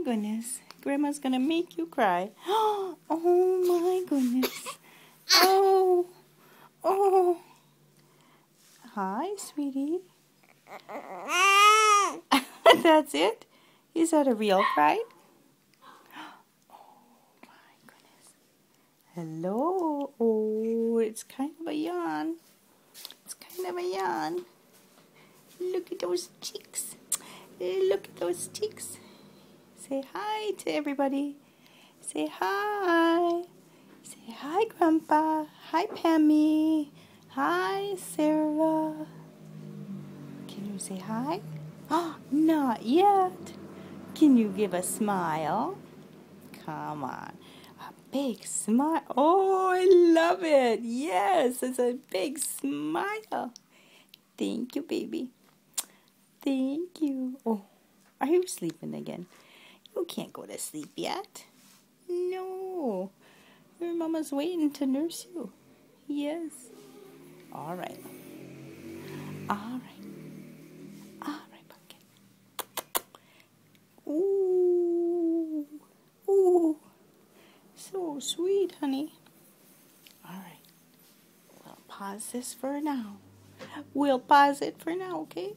my goodness. Grandma's gonna make you cry. Oh my goodness. Oh. Oh. Hi, sweetie. That's it? Is that a real cry? Oh my goodness. Hello. Oh, it's kind of a yawn. It's kind of a yawn. Look at those cheeks. Look at those cheeks. Say hi to everybody. Say hi. Say hi, Grandpa. Hi, Pammy. Hi, Sarah. Can you say hi? Oh, not yet. Can you give a smile? Come on. A big smile. Oh, I love it. Yes, it's a big smile. Thank you, baby. Thank you. Oh, are you sleeping again? You can't go to sleep yet. No. Your mama's waiting to nurse you. Yes. All right. All right. All right, pumpkin. Ooh. Ooh. So sweet, honey. All right. We'll pause this for now. We'll pause it for now, okay?